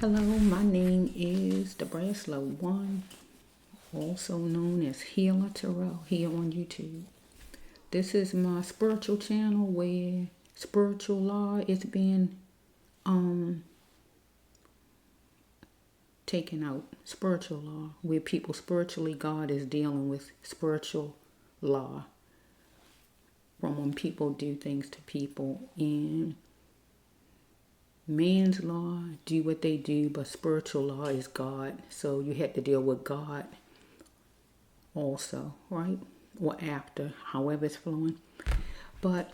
Hello, my name is Pt.1, also known as Healer Terrell, here on YouTube. This is my spiritual channel where spiritual law is being taken out. Spiritual law, where people spiritually, God is dealing with spiritual law from when people do things to people. And man's law do what they do, but spiritual law is God. So you have to deal with God also, right? Or after, however it's flowing. But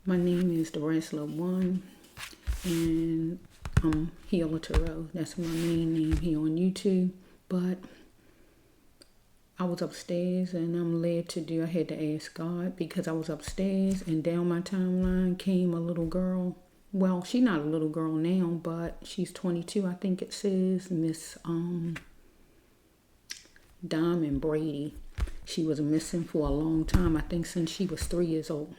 my name is the Wrestler One, and I'm Healer Terrell. That's my main name here on YouTube. But I was upstairs and I'm led to do, I had to ask God because I was upstairs and down my timeline came a little girl. Well, she's not a little girl now, but she's 22. I think it says Miss Diamond Brady. She was missing for a long time, I think since she was 3 years old.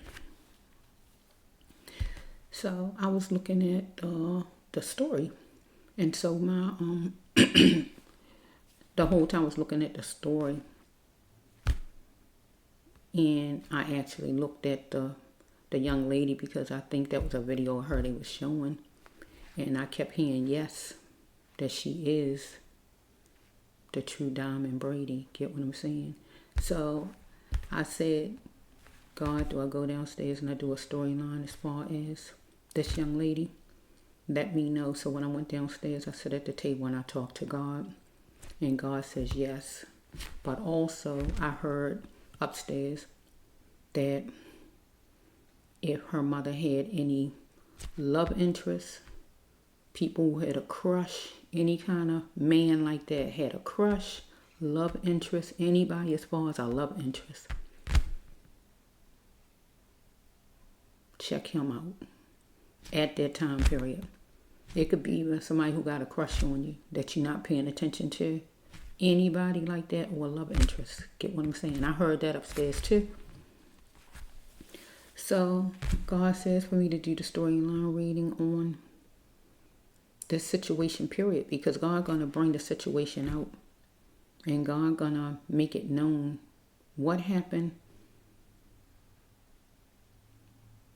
So I was looking at the story. And so my the whole time I was looking at the story, and I actually looked at the young lady because I think that was a video of her they was showing, and I kept hearing yes, that she is the true Diamond Brady. Get what I'm saying? So I said, God, do I go downstairs and I do a storyline as far as this young lady? Let me know. So when I went downstairs, I sat at the table and I talked to God. And God says yes. But also I heard upstairs that if her mother had any love interest, people who had a crush, any kind of man like that had a crush, love interest, anybody as far as a love interest, check him out at that time period. It could be even somebody who got a crush on you that you're not paying attention to. Anybody like that or love interest. Get what I'm saying? I heard that upstairs too. So God says for me to do the storyline reading on this situation period, because God gonna bring the situation out and God gonna make it known what happened,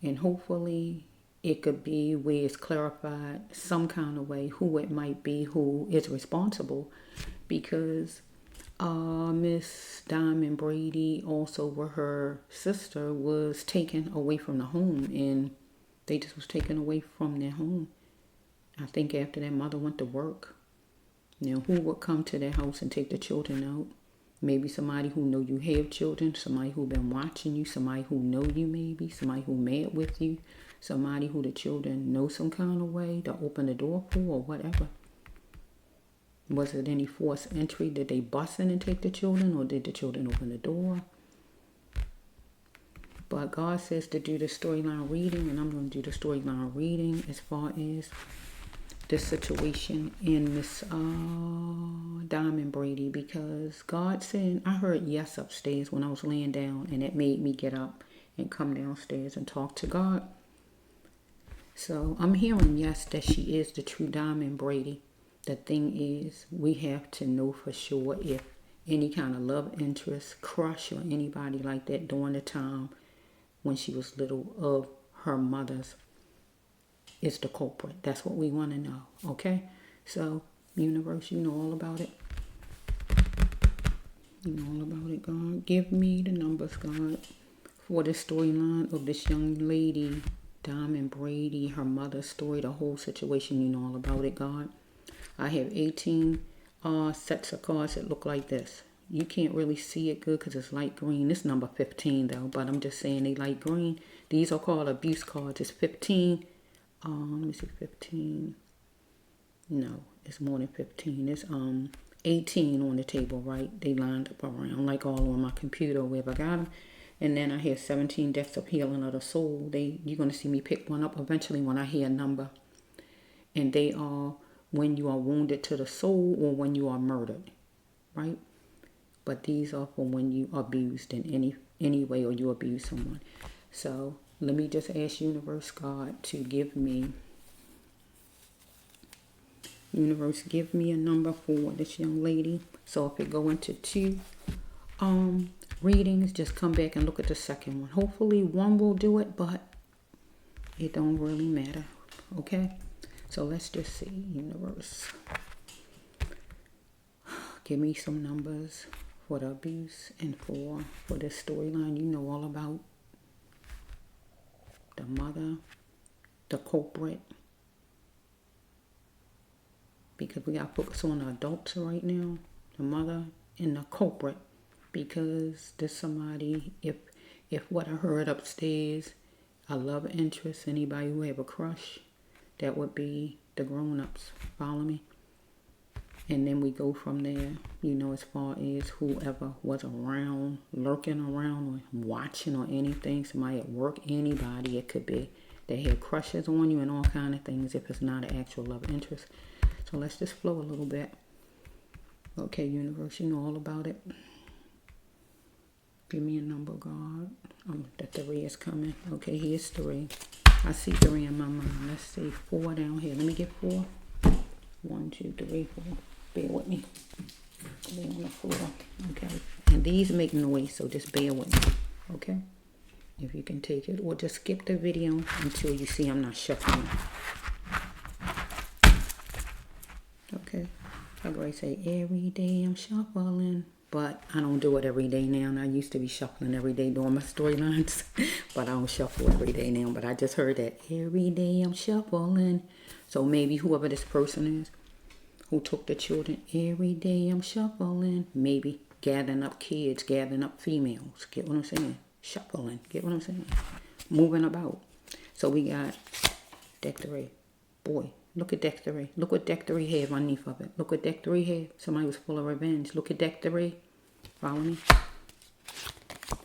and hopefully it could be where it's clarified some kind of way who it might be, who is responsible, because Miss Diamond Brady, also with her sister, was taken away from the home, and they just was taken away from their home. I think after their mother went to work. Now, who would come to their house and take the children out? Maybe somebody who know you have children, somebody who been watching you, somebody who know you maybe, somebody who mad with you, somebody who the children know some kind of way to open the door for or whatever. Was it any forced entry? Did they bust in and take the children, or did the children open the door? But God says to do the storyline reading, and I'm going to do the storyline reading as far as this situation in Miss Diamond Brady, because God said, I heard yes upstairs when I was laying down, and it made me get up and come downstairs and talk to God. So I'm hearing yes, that she is the true Diamond Brady. The thing is, we have to know for sure if any kind of love interest, crush, or anybody like that during the time when she was little of her mother's is the culprit. That's what we want to know, okay? So, universe, you know all about it. You know all about it, God. Give me the numbers, God, for the storyline of this young lady, Diamond Brady, her mother's story, the whole situation. You know all about it, God. I have 18 sets of cards that look like this. You can't really see it good because it's light green. This number 15 though, but I'm just saying they light green. These are called abuse cards. It's 15. Let me see, 15. No, it's more than 15. It's 18 on the table, right? They lined up around like all on my computer wherever I got them. And then I have 17 deaths of healing of the soul. You're going to see me pick one up eventually when I hear a number. And they are when you are wounded to the soul or when you are murdered, right? But these are for when you are abused in any way or you abuse someone. So let me just ask Universe God to give me Universe, give me a number for this young lady. So if it go into 2 readings, just come back and look at the second one. Hopefully one will do it, but it don't really matter. Okay? So let's just see, Universe. Give me some numbers for the abuse and for this storyline. You know all about the mother, the culprit. Because we got to focus on the adults right now. The mother and the culprit. Because there's somebody, if what I heard upstairs, a love interest, anybody who have a crush, that would be the grown-ups. Follow me? And then we go from there, you know, as far as whoever was around, lurking around or watching or anything, somebody at work, anybody it could be. They had crushes on you and all kind of things if it's not an actual love interest. So let's just flow a little bit. Okay, Universe, you know all about it. Give me a number, God. The 3 is coming. Okay, here's 3. I see 3 in my mind. Let's see, 4 down here. Let me get 4. 1, 2, 3, 4. Bear with me. Lay on the floor. Okay. And these make noise, so just bear with me. Okay? If you can take it. Or just skip the video until you see I'm not shuffling. Okay. I already say every day I'm shuffling. But I don't do it every day now. And I used to be shuffling every day doing my storylines. But I don't shuffle every day now. But I just heard that every day I'm shuffling. So maybe whoever this person is who took the children, every day I'm shuffling. Maybe gathering up kids, gathering up females. Get what I'm saying? Shuffling. Get what I'm saying? Moving about. So we got deck 3. Boy, look at deck 3. Look what deck 3 have underneath of it. Look what deck 3 have. Somebody was full of revenge. Look at deck 3. Follow me?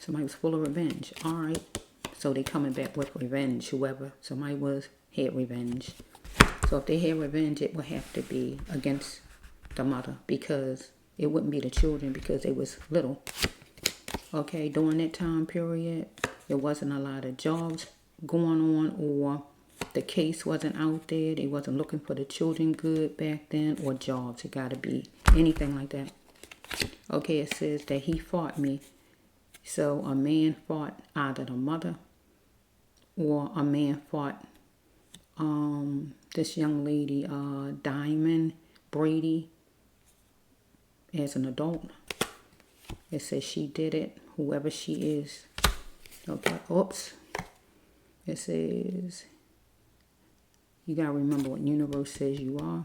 Somebody was full of revenge. All right. So they coming back with revenge. Whoever. Somebody had revenge. So if they had revenge, it would have to be against the mother. Because it wouldn't be the children because they was little. Okay. During that time period, there wasn't a lot of jobs going on, or the case wasn't out there. They wasn't looking for the children good back then, or jobs. It got to be anything like that. Okay, it says that he fought me. So a man fought either the mother, or a man fought this young lady, Diamond Brady, as an adult. It says she did it, whoever she is. Okay, oops. It says, you got to remember what Universe says you are.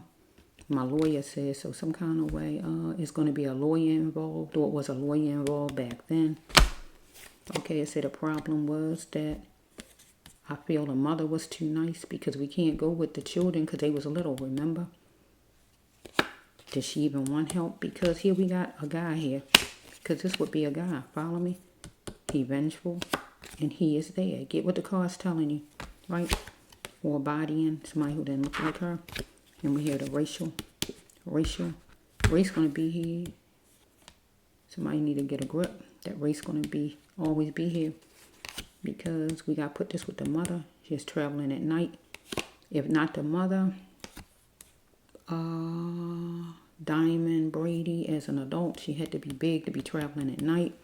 My lawyer says, so some kind of way, it's going to be a lawyer involved, or it was a lawyer involved back then. Okay, it said the problem was that I feel the mother was too nice because we can't go with the children because they was little, remember? Did she even want help? Because here we got a guy here. Because this would be a guy, follow me? He vengeful, and he is there. Get what the card's telling you, right? Or bodying somebody who didn't look like her. And we hear the racial. Race going to be here. Somebody need to get a grip. That race going to always be here. Because we got to put this with the mother. She's traveling at night. If not the mother, Diamond Brady as an adult, she had to be big to be traveling at night.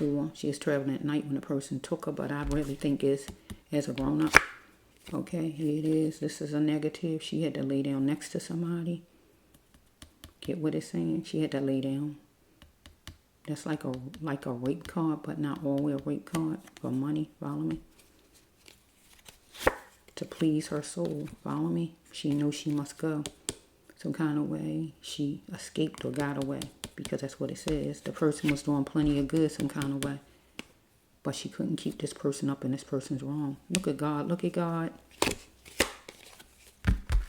Or she is traveling at night when the person took her. But I really think it's as a grown-up. Okay, here it is. This is a negative. She had to lay down next to somebody. Get what it's saying? She had to lay down. That's like a rape card, but not always a rape card for money. Follow me? To please her soul. Follow me? She knows she must go. Some kind of way she escaped or got away, because that's what it says. The person was doing plenty of good some kind of way. But she couldn't keep this person up, and this person's wrong. Look at God. Look at God.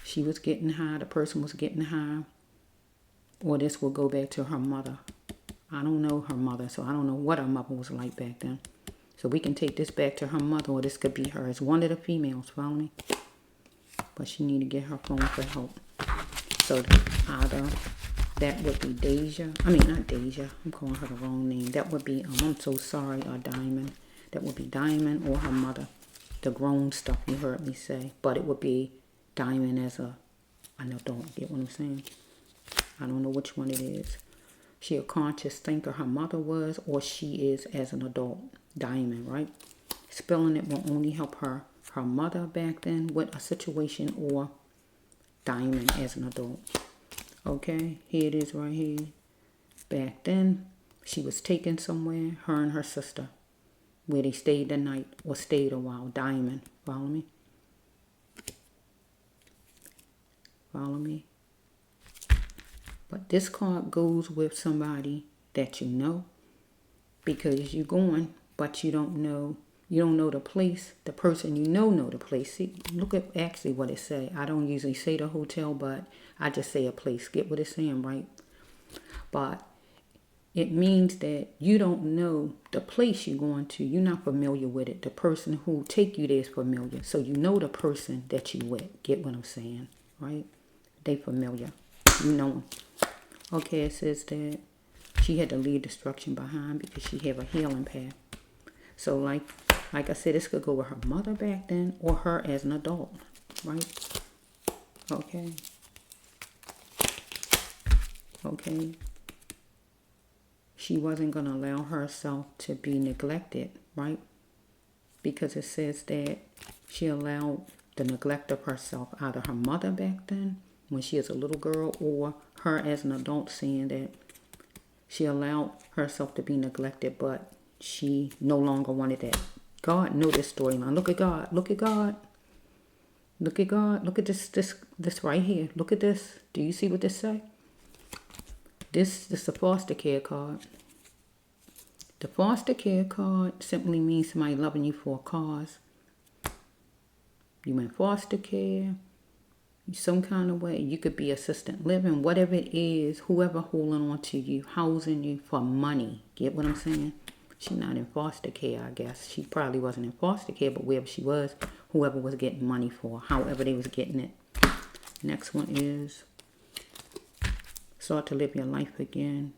She was getting high. The person was getting high. Or this will go back to her mother. I don't know her mother, so I don't know what her mother was like back then. So we can take this back to her mother, or this could be her. It's one of the females, follow me? But she need to get her phone for help. So either that would be Deja. I mean, not Deja. I'm calling her the wrong name. That would be, I'm so sorry, Diamond. That would be Diamond or her mother. The grown stuff you heard me say. But it would be Diamond as a an adult. Get what I'm saying? I don't know which one it is. She a conscious thinker her mother was, or she is as an adult. Diamond, right? Spelling it will only help her mother back then with a situation, or diamond as an adult. Okay, here it is right here. Back then, she was taken somewhere, her and her sister, where they stayed the night or stayed a while. Diamond, follow me? Follow me? But this card goes with somebody that you know, because you're going, but you don't know the place. The person you know the place. See, look at actually what it say. I don't usually say the hotel, but I just say a place. Get what it's saying, right? But it means that you don't know the place you're going to. You're not familiar with it. The person who take you there is familiar. So you know the person that you with. Get what I'm saying, right? They familiar. You know them. Okay, it says that she had to leave destruction behind because she have a healing path. So like I said, this could go with her mother back then or her as an adult, right? Okay. Okay. She wasn't going to allow herself to be neglected, right? Because it says that she allowed the neglect of herself, either her mother back then when she is a little girl, or her as an adult, saying that she allowed herself to be neglected, but she no longer wanted that. God knew this storyline. Look at God. Look at God. Look at God. Look at this right here. Look at this. Do you see what this say? This is the foster care card. The foster care card simply means somebody loving you for a cause. You in foster care, some kind of way. You could be assistant living, whatever it is, whoever holding on to you, housing you for money. Get what I'm saying? She's not in foster care, I guess. She probably wasn't in foster care, but wherever she was, whoever was getting money for, however they was getting it. Next one is start to live your life again.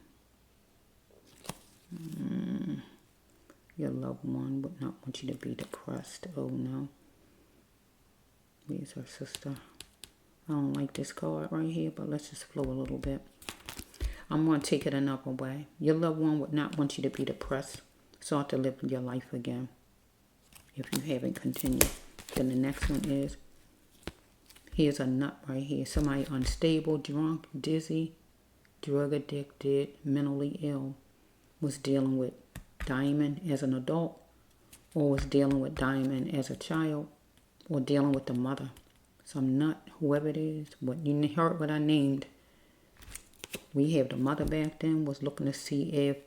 Your loved one would not want you to be depressed. Oh no. Where's her sister? I don't like this card right here, but let's just flow a little bit. I'm going to take it another way. Your loved one would not want you to be depressed. Start to live your life again if you haven't continued. Then the next one is, here's a nut right here. Somebody unstable, drunk, dizzy, drug addicted, mentally ill, was dealing with diamond as an adult, or was dealing with diamond as a child, or dealing with the mother. Some nut, whoever it is. What you heard what I named. We have the mother back then was looking to see if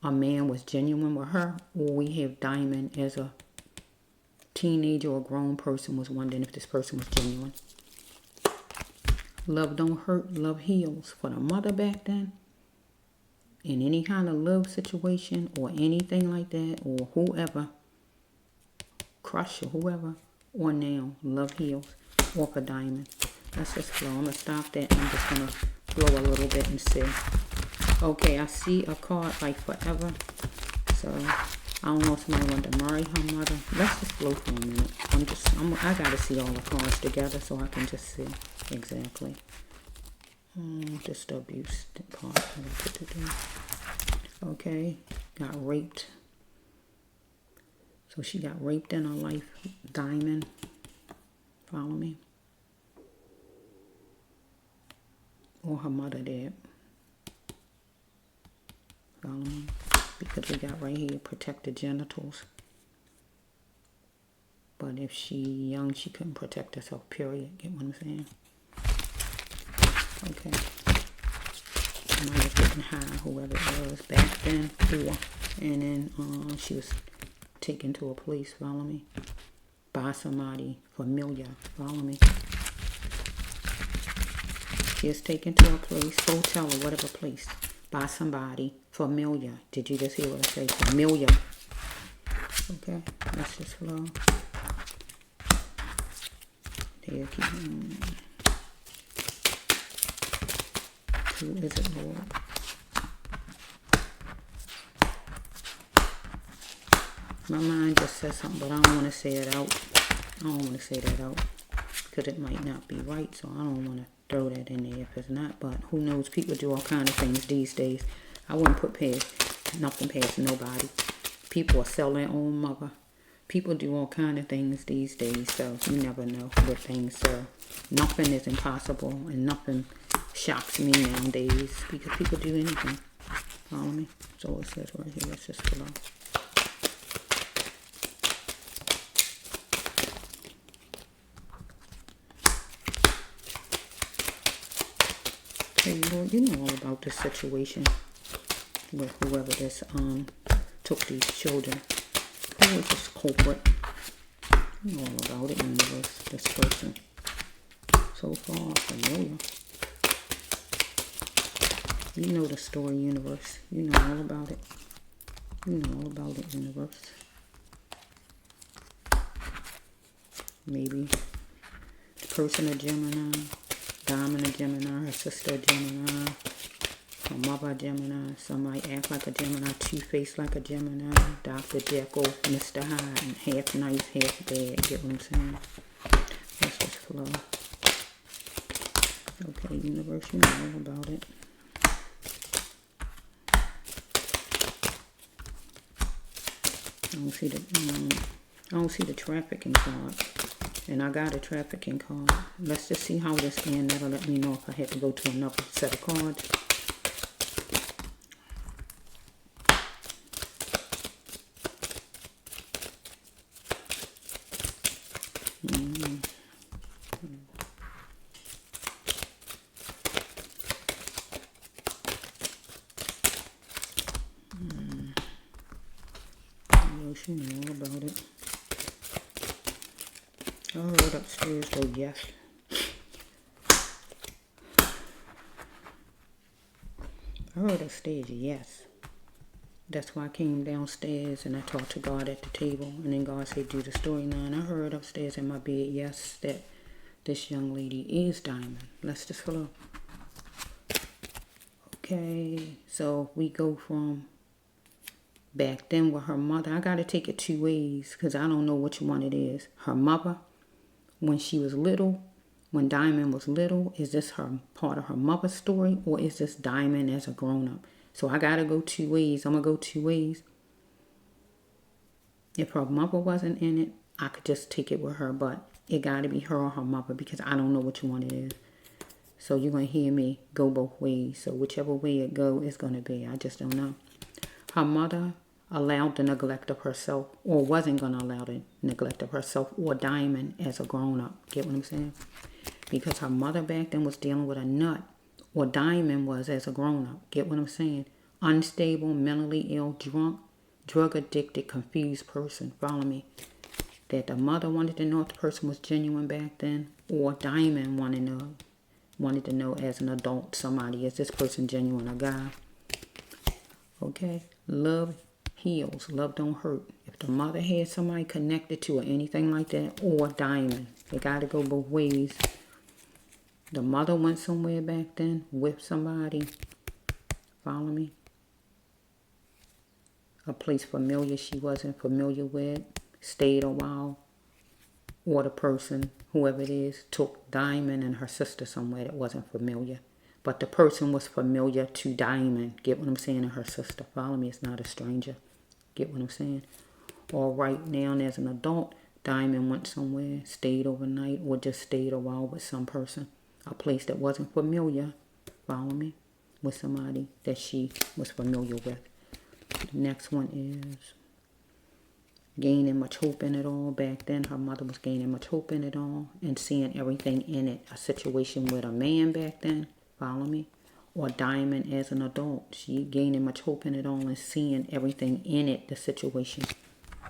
a man was genuine with her, or we have diamond as a teenager or grown person was wondering if this person was genuine. Love don't hurt, love heals. For the mother back then, in any kind of love situation or anything like that, or whoever, crush or whoever, or now, love heals. Or for diamond. Let's just flow. I'm going to stop that and I'm just going to flow a little bit and see. Okay, I see a card like forever. So, I don't know if somebody wanted to marry her mother. Let's just flow for a minute. I got to see all the cards together so I can just see exactly. Just the abuse part that I put to do. Okay, got raped. So she got raped in her life. Diamond. Follow me? Or her mother did. Follow me? Because we got right here, protect the genitals. But if she young, she couldn't protect herself, period. Get what I'm saying? Okay. Somebody was getting high, whoever it was, back then, and then she was taken to a place, follow me? By somebody familiar, follow me? She is taken to a place, hotel or whatever place, by somebody familiar. Did you just hear what I say? Familiar. Okay, let's just flow. There, keep on. Who is it, Lord? My mind just says something, but I don't want to say it out. I don't want to say that out. because it might not be right. So I don't want to throw that in there if it's not. But who knows? People do all kind of things these days. I wouldn't put nothing past nobody. People are sell their own mother. People do all kind of things these days, so you never know what things. So nothing is impossible, and nothing shocks me nowadays because people do anything. Follow me? So it says right here. Let's just go on. Hey Lord, you know all about this situation with whoever this took these children. Who was this culprit? You know all about it, universe. This person. So far familiar. You know the story, universe. You know all about it. You know all about it, universe. Maybe the person a Gemini, Diamond a Gemini, her sister a Gemini, her mother a Gemini, somebody act like a Gemini, two-faced like a Gemini, Dr. Jekyll, Mr. Hyde, and half nice, half bad. Get what I'm saying? Let's just flow. Okay, universe, you know all about it. I don't see the trafficking card. And I got a trafficking card. Let's just see how this ends. That'll let me know if I have to go to another set of cards. She knew all about it. I heard upstairs go yes. I heard upstairs yes. That's why I came downstairs and I talked to God at the table. And then God said, do the storyline. I heard upstairs in my bed, yes, that this young lady is Diamond. Let's just follow. Okay, so we go from back then with her mother. I got to take it two ways because I don't know which one it is. Her mother, when she was little, when Diamond was little, is this her part of her mother's story, or is this Diamond as a grown-up? So I got to go two ways. I'm going to go two ways. If her mother wasn't in it, I could just take it with her, but it got to be her or her mother because I don't know which one it is. So you're going to hear me go both ways. So whichever way it go is going to be. I just don't know. Her mother allowed the neglect of herself, or wasn't going to allow the neglect of herself or Diamond as a grown-up. Get what I'm saying? Because her mother back then was dealing with a nut, or Diamond was as a grown-up. Get what I'm saying? Unstable, mentally ill, drunk, drug-addicted, confused person. Follow me? That the mother wanted to know if the person was genuine back then, or Diamond wanted to know as an adult, somebody, is this person genuine, a guy? Okay? Love heals. Love don't hurt. If the mother had somebody connected to or anything like that, or Diamond, they got to go both ways. The mother went somewhere back then with somebody. Follow me? A place familiar she wasn't familiar with. Stayed a while. Or the person, whoever it is, took Diamond and her sister somewhere that wasn't familiar. But the person was familiar to Diamond. Get what I'm saying? And her sister. Follow me? It's not a stranger. Get what I'm saying? Or right now as an adult, Diamond went somewhere, stayed overnight, or just stayed a while with some person. A place that wasn't familiar. Follow me? With somebody that she was familiar with. The next one is gaining much hope in it all. Back then, her mother was gaining much hope in it all and seeing everything in it. A situation with a man back then. Follow me? Or Diamond as an adult. She gaining much hope in it all and seeing everything in it, the situation,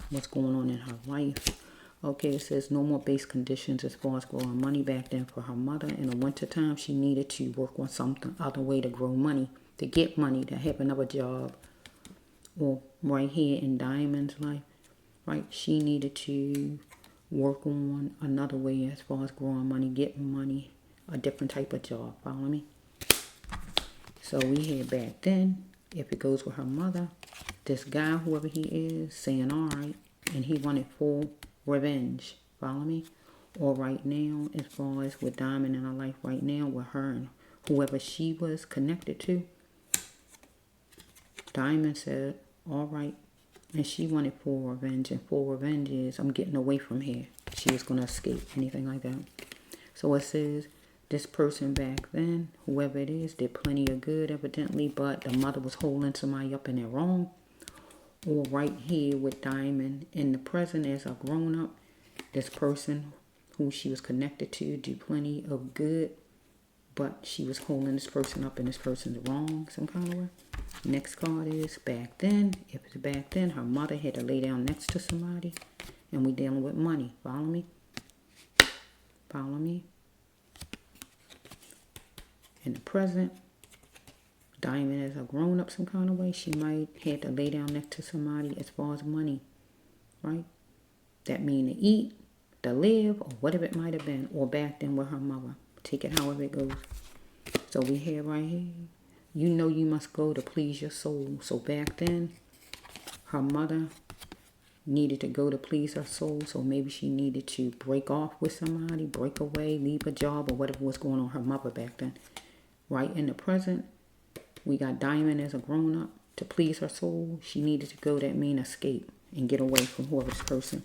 what's going on in her life. Okay, it says no more base conditions as far as growing money back then for her mother. In the wintertime, she needed to work on something, other way to grow money, to get money, to have another job. Or right here in Diamond's life, right, she needed to work on another way as far as growing money, getting money, a different type of job. Follow me? So we had back then, if it goes with her mother, this guy, whoever he is, saying all right, and he wanted full revenge. Follow me? or right now, as far as with Diamond in her life right now, with her and whoever she was connected to. Diamond said, all right. And she wanted full revenge. And full revenge is, I'm getting away from here. She was going to escape, anything like that. So it says, this person back then, whoever it is, did plenty of good, evidently, but the mother was holding somebody up in their wrong. Or right here with Diamond in the present as a grown-up, this person who she was connected to do plenty of good, but she was holding this person up and this person's wrong some kind of way. Next card is back then. If it's back then, her mother had to lay down next to somebody, and we dealing with money. Follow me? Follow me? In the present, Diamond as a grown-up some kind of way, she might have to lay down next to somebody as far as money, right? That mean to eat, to live, or whatever it might have been, or back then with her mother. Take it however it goes. So we have right here, you know you must go to please your soul. So back then, her mother needed to go to please her soul. So maybe she needed to break off with somebody, break away, leave a job, or whatever was going on with her mother back then. Right in the present, we got Diamond as a grown-up. To please her soul, she needed to go, that mean escape, and get away from whoever's person.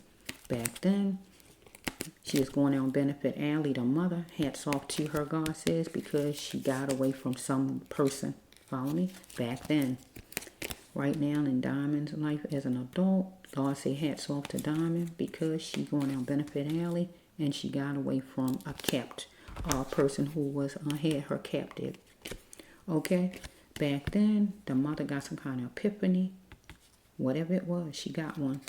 Back then, she was going down Benefit Alley. The mother, hats off to her, God says, because she got away from some person. Follow me? Back then. Right now in Diamond's life as an adult, God say hats off to Diamond because she going down Benefit Alley and she got away from a person who was had her captive. Okay? Back then, the mother got some kind of epiphany. Whatever it was, she got one.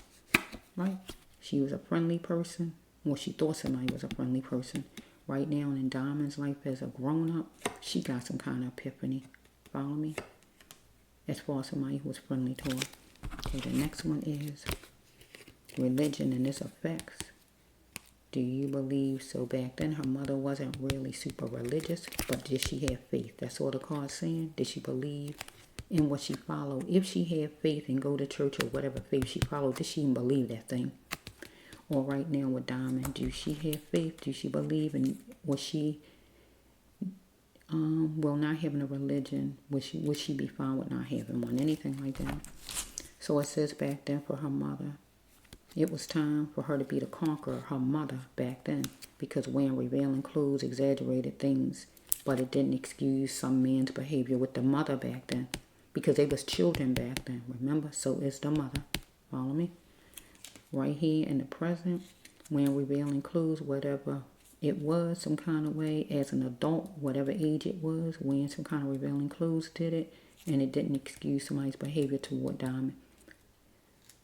Right? She was a friendly person. Well, she thought somebody was a friendly person. Right now in Diamond's life as a grown-up, she got some kind of epiphany. Follow me? As far as somebody who was friendly to her. Okay, the next one is religion and its effects. Do you believe? So back then, her mother wasn't really super religious, but did she have faith? That's all the card's saying. Did she believe in what she followed? If she had faith and go to church or whatever faith she followed, did she even believe that thing? Or right now with Diamond, do she have faith? Do she believe in what she, well, not having a religion, would she be fine with not having one? Anything like that. So it says back then for her mother, it was time for her to be the conqueror, her mother back then, because wearing revealing clothes exaggerated things, but it didn't excuse some man's behavior with the mother back then, because they was children back then, remember? So it's the mother. Follow me? Right here in the present, wearing revealing clothes, whatever it was, some kind of way, as an adult, whatever age it was, wearing some kind of revealing clothes did it, and it didn't excuse somebody's behavior toward Diamond.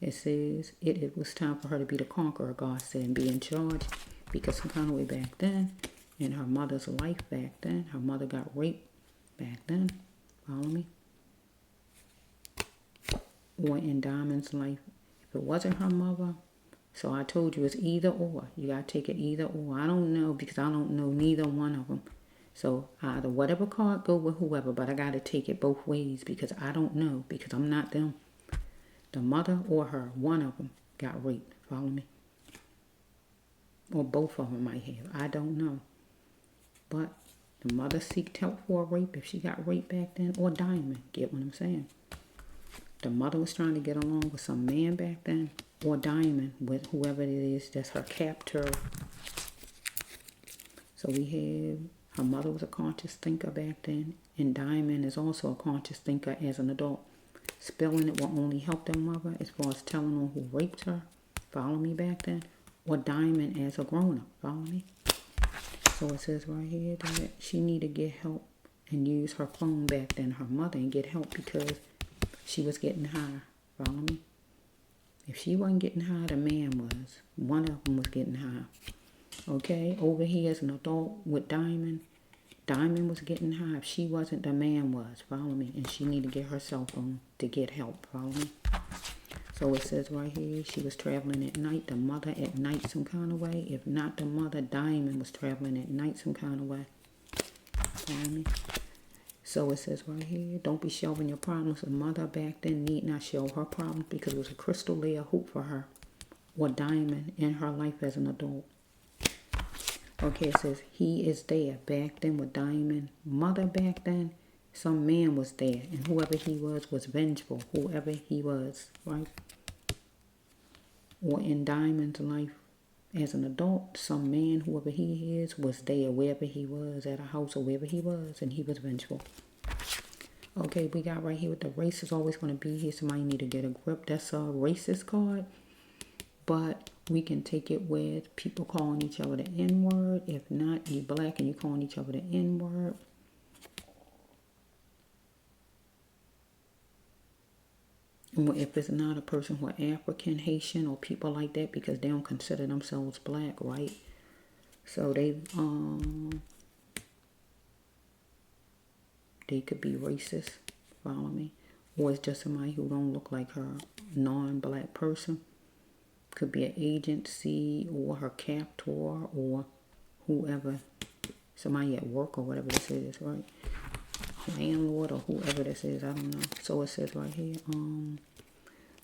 It says it was time for her to be the conqueror, God said, and be in charge, because some kind of way back then, in her mother's life back then, her mother got raped back then. Follow me? Or in Diamond's life, if it wasn't her mother, so I told you it's either or. You got to take it either or. I don't know because I don't know neither one of them. So either whatever card, go with whoever, but I got to take it both ways because I don't know, because I'm not them. The mother or her, one of them got raped. Follow me? Or both of them might have. I don't know. But the mother seeked help for a rape if she got raped back then, or Diamond. Get what I'm saying? The mother was trying to get along with some man back then, or Diamond with whoever it is that's her captor. So we have her mother was a conscious thinker back then, and Diamond is also a conscious thinker as an adult. Spelling it will only help their mother as far as telling on who raped her. Follow me back then? Or Diamond as a grown-up. Follow me? So it says right here that she needed to get help and use her phone back then, her mother, and get help because she was getting high. Follow me? If she wasn't getting high, the man was. One of them was getting high. Okay? Over here as an adult with Diamond, Diamond was getting high. If she wasn't, the man was. Follow me? And she needed to get her cell phone to get help. Follow me? So it says right here, she was traveling at night. The mother at night some kind of way. If not the mother, Diamond was traveling at night some kind of way. Follow me? So it says right here, don't be shelving your problems. The mother back then need not shelve her problems because it was a crystal layer hoop for her. Or Diamond in her life as an adult. Okay, it says he is there. Back then with Diamond mother back then, some man was there. And whoever he was vengeful. Whoever he was, right? Or in Diamond's life as an adult, some man, whoever he is, was there wherever he was, at a house or wherever he was, and he was vengeful. Okay, we got right here with the race is always going to be here. Somebody need to get a grip. That's a racist card. But we can take it with people calling each other the N-word. If not, you black and you calling each other the N-word. And if it's not a person who are African, Haitian, or people like that, because they don't consider themselves black, right? So they could be racist, follow me? Or it's just somebody who don't look like her, non-black person. Could be an agency or her captor or whoever, somebody at work or whatever this is, right? Landlord or whoever this is, I don't know. So it says right here,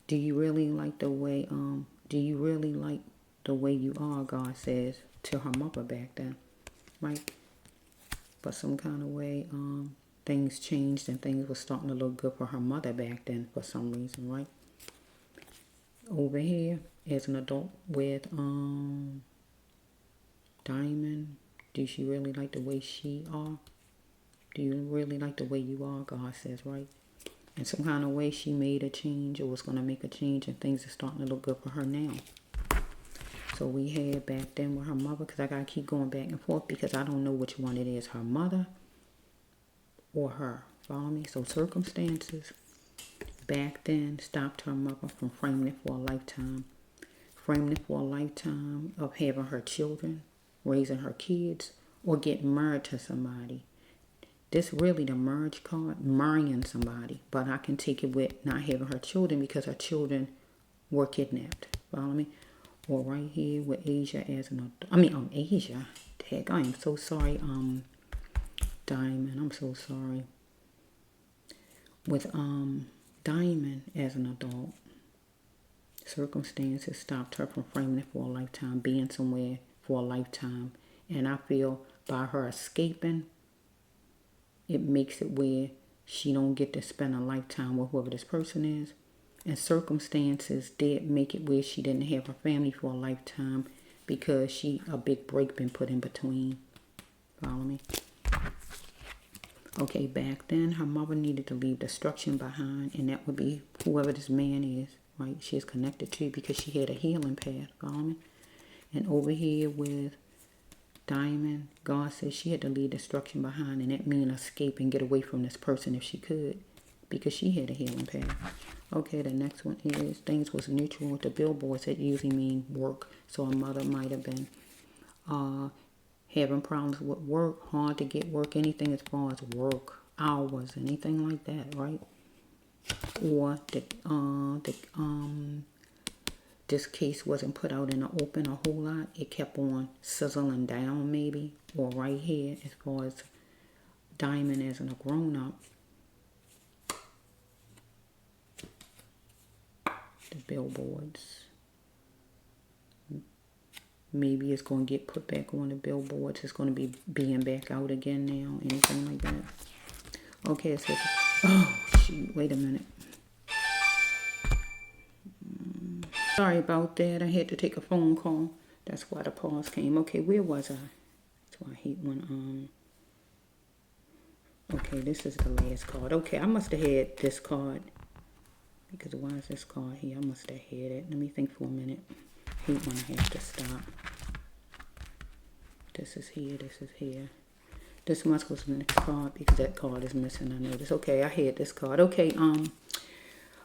do you really like the way you are, God says to her mother back then, right? But some kind of way, things changed and things were starting to look good for her mother back then for some reason, right? Over here, as an adult with Diamond, do she really like the way she are? Do you really like the way you are? God says, right? In some kind of way, she made a change or was going to make a change, and things are starting to look good for her now. So we had back then with her mother, because I got to keep going back and forth because I don't know which one it is, her mother or her. Follow me? So circumstances back then stopped her mother from framing it for a lifetime. Framing it for a lifetime of having her children, raising her kids, or getting married to somebody. This really the marriage card, marrying somebody. But I can take it with not having her children because her children were kidnapped. Follow me? Or right here with Asia as an adult. Asia. Heck, I am so sorry, Diamond. I'm so sorry. With Diamond as an adult, circumstances stopped her from framing it for a lifetime, being somewhere for a lifetime. And I feel by her escaping, it makes it where she don't get to spend a lifetime with whoever this person is. And circumstances did make it where she didn't have her family for a lifetime because a big break been put in between. Follow me? Okay, back then her mother needed to leave destruction behind, and that would be whoever this man is, right? She is connected to because she had a healing path. Follow me? And over here with Diamond, God says she had to leave destruction behind, and that means escape and get away from this person if she could, because she had a healing path. Okay, the next one is things was neutral with the billboards. That usually mean work. So a mother might have been having problems with work, hard to get work, anything as far as work, hours, anything like that, right? Or this case wasn't put out in the open a whole lot. It kept on sizzling down maybe. Or right here as far as Diamond as a grown-up. The billboards. Maybe it's going to get put back on the billboards. It's going to be being back out again now. Anything like that. Okay, it says, oh, shoot, wait a minute. Sorry about that. I had to take a phone call. That's why the pause came. Okay, where was I? That's why I hate when, okay, this is the last card. Okay, I must have had this card. Because why is this card here? I must have had it. Let me think for a minute. I hate when I have to stop. This is here. This is here. This must was the next card because that card is missing. I noticed. Okay, I had this card. Okay,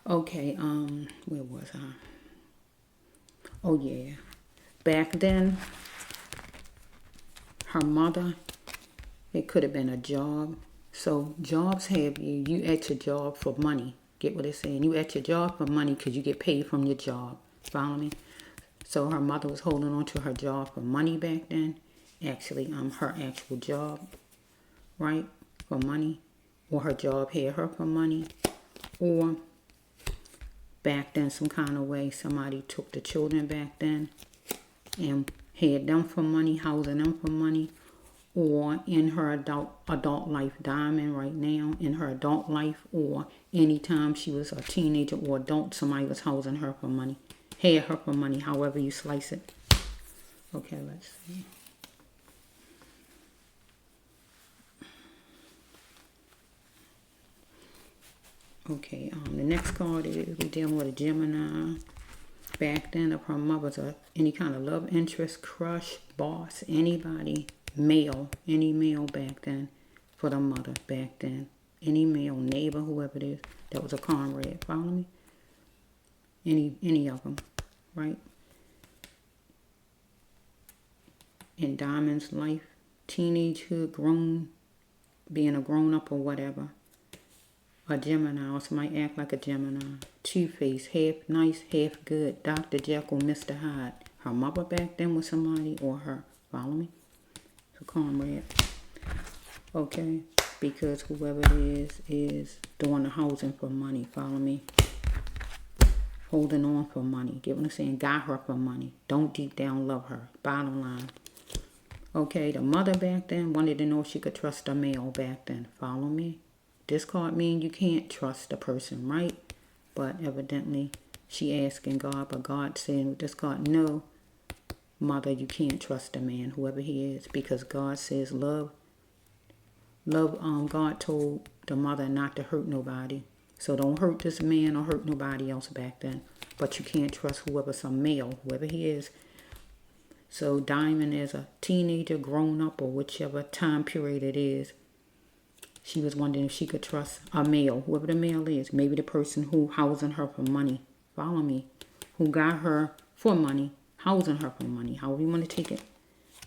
where was I? Oh yeah. Back then, her mother, it could have been a job. So jobs have you at your job for money. Get what it's saying? You at your job for money because you get paid from your job. Follow me? So her mother was holding on to her job for money back then. Actually, her actual job, right? For money. Or her job had her for money. Or back then, some kind of way, somebody took the children back then and had them for money, housing them for money, or in her adult life, Diamond right now, in her adult life, or anytime she was a teenager or adult, somebody was housing her for money, had her for money, however you slice it. Okay, let's see. Okay, the next card is we dealing with a Gemini. Back then, of her mother's any kind of love interest, crush, boss, anybody, male, any male back then for the mother back then. Any male, neighbor, whoever it is, that was a comrade. Follow me? Any of them, right? In Diamond's life, teenagehood, being a grown up or whatever. A Gemini, or somebody act like a Gemini. Two-Face, half nice, half good. Dr. Jekyll, Mr. Hyde. Her mother back then was somebody or her. Follow me? It's a comrade. Okay? Because whoever it is doing the housing for money. Follow me? Holding on for money. Get what I'm saying? Got her for money. Don't deep down love her. Bottom line. Okay, the mother back then wanted to know if she could trust a male back then. Follow me? This card means you can't trust the person, right? But evidently, she asking God, but God saying with this card, no, mother, you can't trust a man, whoever he is, because God says love. God told the mother not to hurt nobody. So don't hurt this man or hurt nobody else back then. But you can't trust whoever, some male, whoever he is. So Diamond is a teenager, grown up, or whichever time period it is. She was wondering if she could trust a male, whoever the male is. Maybe the person who housing her for money. Follow me. Who got her for money, housing her for money. However you want to take it.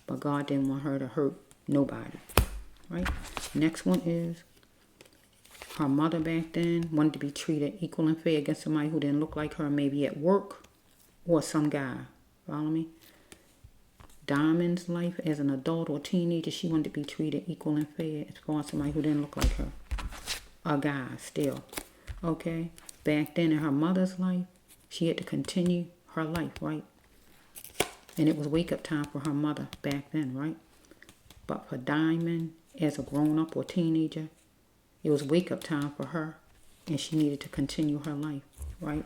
But God didn't want her to hurt nobody. Right? Next one is her mother back then wanted to be treated equal and fair against somebody who didn't look like her, maybe at work or some guy. Follow me? Diamond's life as an adult or teenager, she wanted to be treated equal and fair as far as somebody who didn't look like her. A guy still. Okay? Back then in her mother's life, she had to continue her life, right? And it was wake up time for her mother back then, right? But for Diamond, as a grown up or teenager, it was wake up time for her. And she needed to continue her life, right?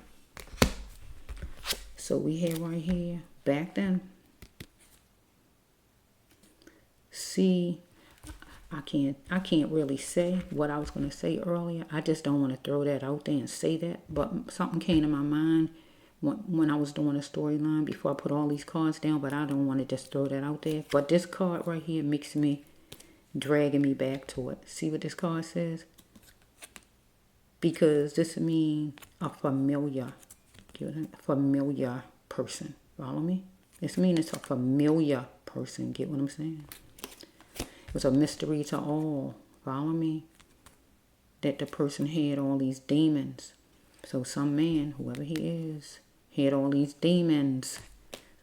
So we have right here, back then, see, I can't really say what I was going to say earlier. I just don't want to throw that out there and say that. But something came to my mind when I was doing a storyline before I put all these cards down. But I don't want to just throw that out there. But this card right here makes me, dragging me back to it. See what this card says? Because this means a familiar person. Follow me? This means it's a familiar person. Get what I'm saying? It was a mystery to all. Follow me? That the person had all these demons. So some man, whoever he is, had all these demons.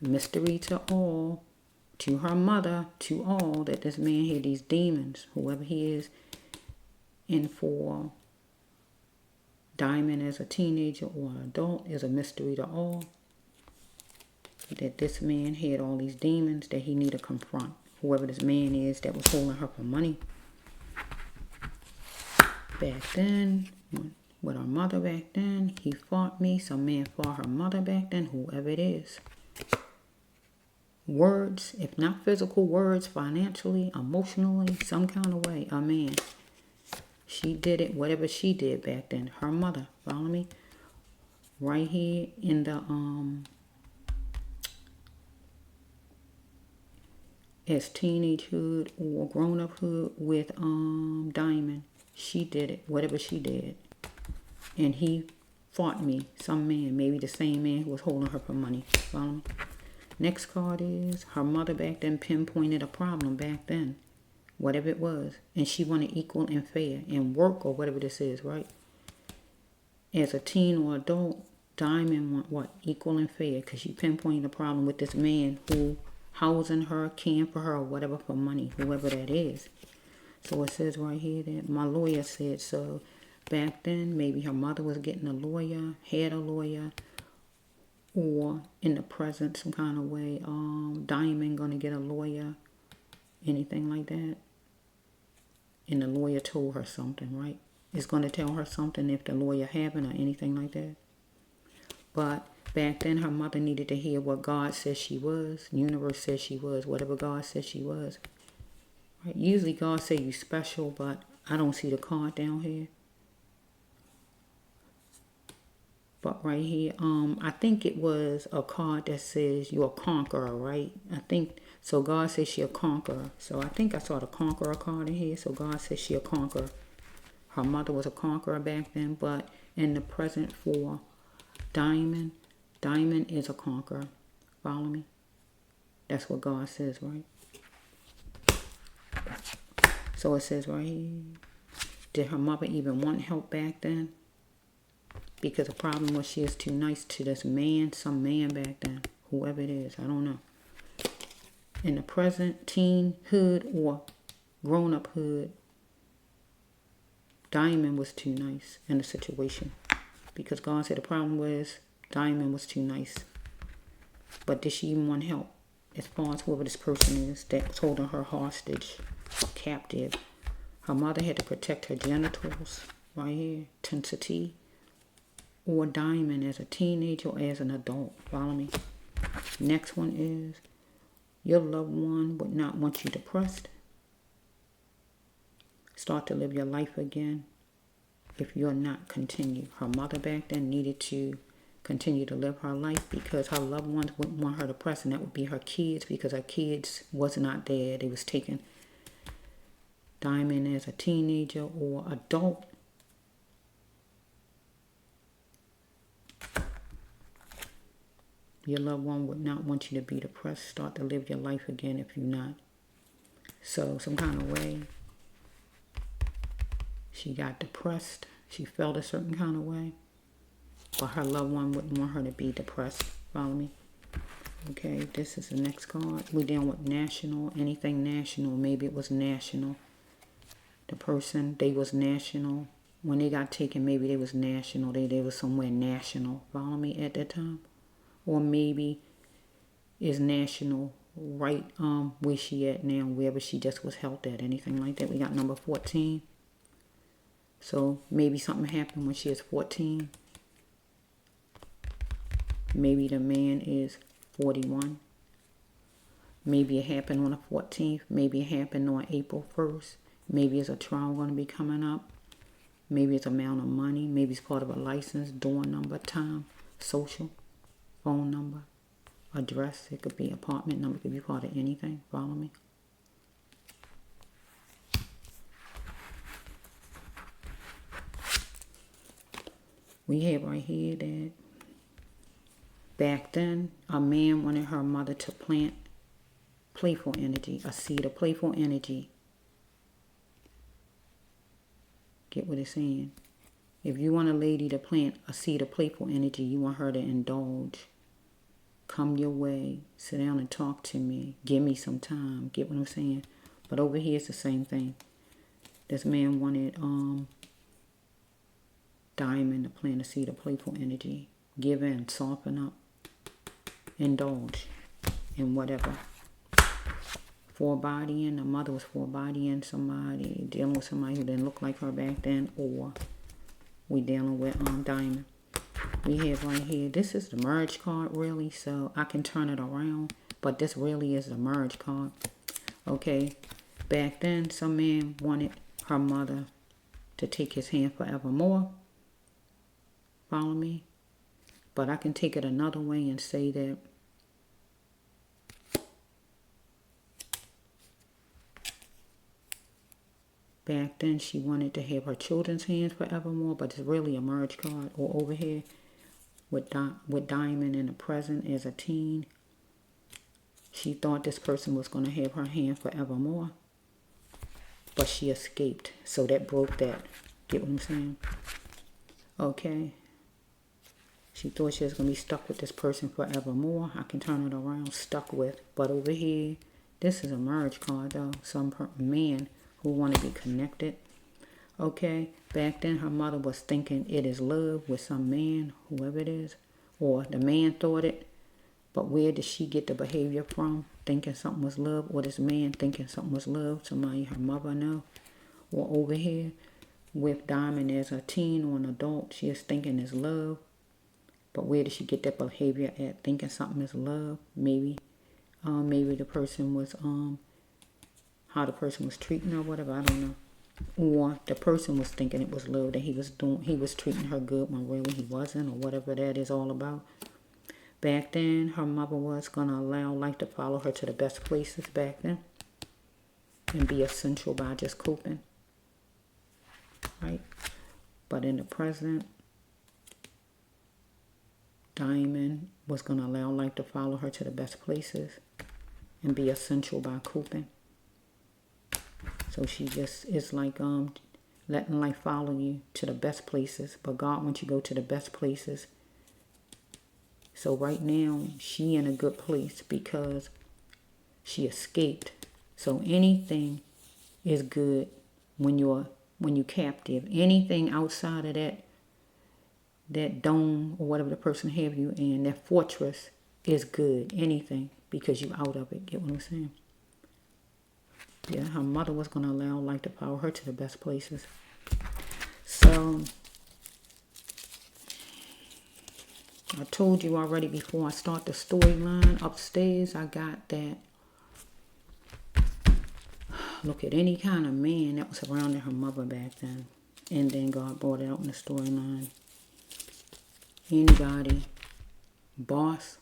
Mystery to all. To her mother, to all, that this man had these demons, whoever he is. And for Diamond as a teenager or an adult is a mystery to all. That this man had all these demons that he need to confront. Whoever this man is that was holding her for money. Back then, with her mother back then, he fought me. Some man fought her mother back then, whoever it is. Words, if not physical words, financially, emotionally, some kind of way, a man. She did it, whatever she did back then. Her mother, follow me? Right here in the, as teenagehood or grown-uphood with Diamond. She did it, whatever she did. And he fought me, some man, maybe the same man who was holding her for money. Follow me? Next card is her mother back then pinpointed a problem back then, whatever it was. And she wanted equal and fair in work or whatever this is, right? As a teen or adult, Diamond want what? Equal and fair, because she pinpointed a problem with this man who housing her, caring for her, or whatever for money, whoever that is. So it says right here that my lawyer said so. Back then, maybe her mother was getting a lawyer, had a lawyer, or in the present some kind of way. Diamond gonna get a lawyer, anything like that. And the lawyer told her something, right? It's gonna tell her something if the lawyer haven't or anything like that. But back then her mother needed to hear what God says she was. The universe says she was, whatever God says she was. Right? Usually God say you special, but I don't see the card down here. But right here, I think it was a card that says you're a conqueror, right? I think, so God says she a conqueror. So I think I saw the conqueror card in here. So God says she a conqueror. Her mother was a conqueror back then, but in the present for Diamond, Diamond is a conqueror. Follow me? That's what God says, right? So it says right here, did her mother even want help back then? Because the problem was she is too nice to this man, some man back then. Whoever it is, I don't know. In the present, teenhood or grown-uphood, Diamond was too nice in the situation. Because God said the problem was Diamond was too nice. But did she even want help? As far as whoever this person is that's holding her hostage, captive. Her mother had to protect her genitals, right here, tensity. Or Diamond as a teenager or as an adult. Follow me? Next one is your loved one would not want you depressed. Start to live your life again if you're not continue. Her mother back then needed to continue to live her life because her loved ones wouldn't want her depressed, and that would be her kids because her kids was not there. They was taken. Diamond as a teenager or adult. Your loved one would not want you to be depressed. Start to live your life again if you're not. So some kind of way, she got depressed. She felt a certain kind of way. But her loved one wouldn't want her to be depressed. Follow me? Okay, this is the next card. We're dealing with national, anything national. Maybe it was national. The person, they was national. When they got taken, maybe they was national. They was somewhere national. Follow me at that time? Or maybe is national right where she at now, wherever she just was held at, anything like that. We got number 14. So maybe something happened when she is 14. Maybe the man is 41. Maybe it happened on the 14th. Maybe it happened on April 1st. Maybe it's a trial going to be coming up. Maybe it's amount of money. Maybe it's part of a license, door number, time, social, phone number, address. It could be apartment number. It could be part of anything. Follow me? We have right here that back then, a man wanted her mother to plant playful energy, a seed of playful energy. Get what it's saying? If you want a lady to plant a seed of playful energy, you want her to indulge. Come your way. Sit down and talk to me. Give me some time. Get what I'm saying? But over here, it's the same thing. This man wanted Diamond to plant a seed of playful energy. Give in. Soften up. Indulge in whatever. Forebodying. The mother was forebodying somebody. Dealing with somebody who didn't look like her back then. Or we dealing with Diamond. We have right here, this is the merge card really, so I can turn it around, but this really is the merge card. Okay, back then some man wanted her mother to take his hand forevermore. Follow me? But I can take it another way and say that back then she wanted to have her children's hands forevermore, but it's really a merge card. Or over here with Diamond in the present as a teen, she thought this person was going to have her hand forevermore, but she escaped. So that broke that. Get what I'm saying? Okay. She thought she was going to be stuck with this person forevermore. I can turn it around, stuck with. But over here, this is a marriage card though. Some man who want to be connected. Okay, back then her mother was thinking it is love with some man, whoever it is. or the man thought it. But where did she get the behavior from? Thinking something was love, or this man thinking something was love? Somebody her mother know, or over here with Diamond as a teen or an adult, she is thinking it's love. But where did she get that behavior at? Thinking something is love? Maybe the person was how the person was treating her, whatever, I don't know. Or the person was thinking it was love, that he was treating her good when really he wasn't, or whatever that is all about. Back then, her mother was gonna allow life to follow her to the best places back then, and be essential by just coping, right? But in the present, Diamond was gonna allow life to follow her to the best places, and be essential by coping. So she just is like letting life follow you to the best places. But God wants you to go to the best places. So right now, she in a good place because she escaped. So anything is good when you're captive. Anything outside of that dome or whatever the person have you in, that fortress, is good. Anything, because you out of it. Get what I'm saying? Yeah, her mother was going to allow life to follow her to the best places. So, I told you already before I start the storyline upstairs, I got that. Look at any kind of man that was surrounding her mother back then. And then God brought it out in the storyline. Anybody, boss,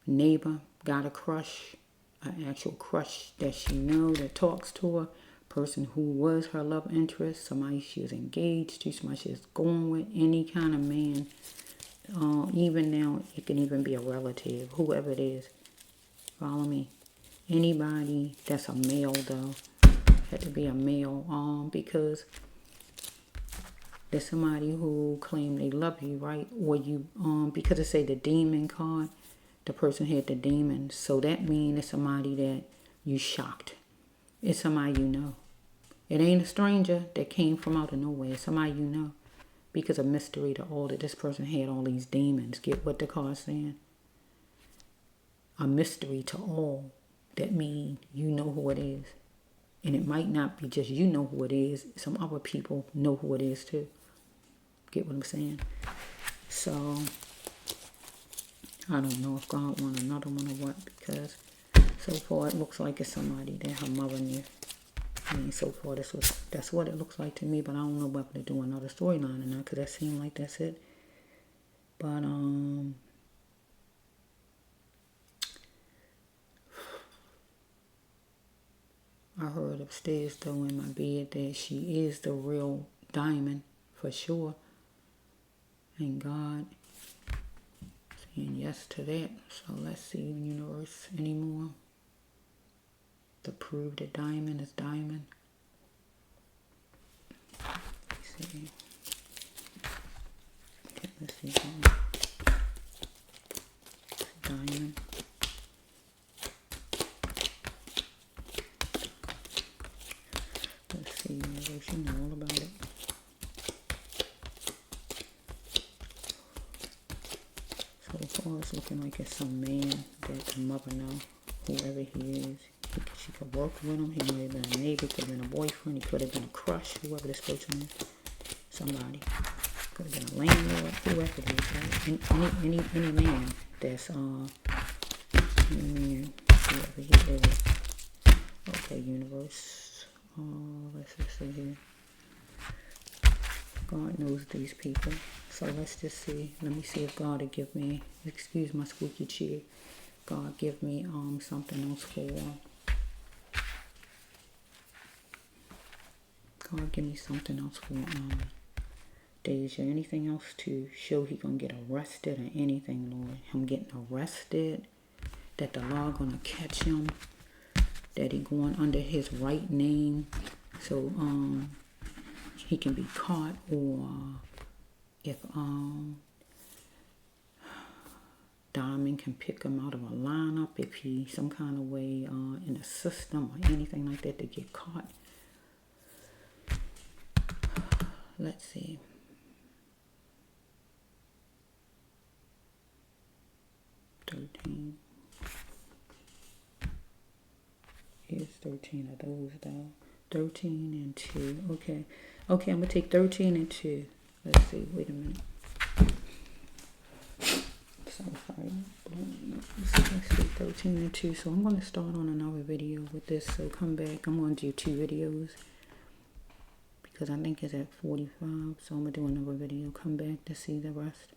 neighbor, got a crush, an actual crush that she know, that talks to her, person who was her love interest, somebody she was engaged to, somebody she was going with, any kind of man. Even now, it can even be a relative, whoever it is. Follow me. Anybody that's a male, though, had to be a male, because there's somebody who claim they love you, right? Or you, because it say the demon card, the person had the demon. So that means it's somebody that you shocked. It's somebody you know. It ain't a stranger that came from out of nowhere. It's somebody you know. Because of mystery to all that this person had all these demons. Get what the card's saying? A mystery to all. That means you know who it is. And it might not be just you know who it is. Some other people know who it is too. Get what I'm saying? So, I don't know if God want another one or what, because so far it looks like it's somebody that her mother knew. I mean, so far that's what it looks like to me, but I don't know whether to do another storyline or not, because that seems like that's it. But I heard upstairs though in my bed that she is the real Diamond for sure, and God saying yes to that. So let's see, universe, anymore to prove that Diamond is Diamond. Let's see. Okay, let's see. Diamond. Let's see, universe, you know all about it. So far it's looking like it's some man that the mother know, whoever he is. She could work with him. He may have been a neighbor, could have been a boyfriend, he could have been a crush, whoever this person is. Somebody. Could have been a landlord, whoever it is, right? Any man that's any man, whoever he is. Okay, universe. Let's just see here. God knows these people. So let's just see. Let me see if God will give me, excuse my squeaky chair. God give me something else for God give me something else for Deja. Anything else to show he gonna get arrested or anything, Lord? Him getting arrested, that the law gonna catch him, that he going under his right name, so he can be caught, or if Diamond can pick him out of a lineup, if he some kind of way in a system or anything like that to get caught. Let's see. 13. Here's 13 of those though. 13 and 2. Okay. Okay, I'm going to take 13 and 2. Let's see. Wait a minute. So sorry. Let's see. 13 and 2. So I'm going to start on another video with this. So come back. I'm going to do 2 videos. Because I think it's at 45. So I'm going to do another video. Come back to see the rest.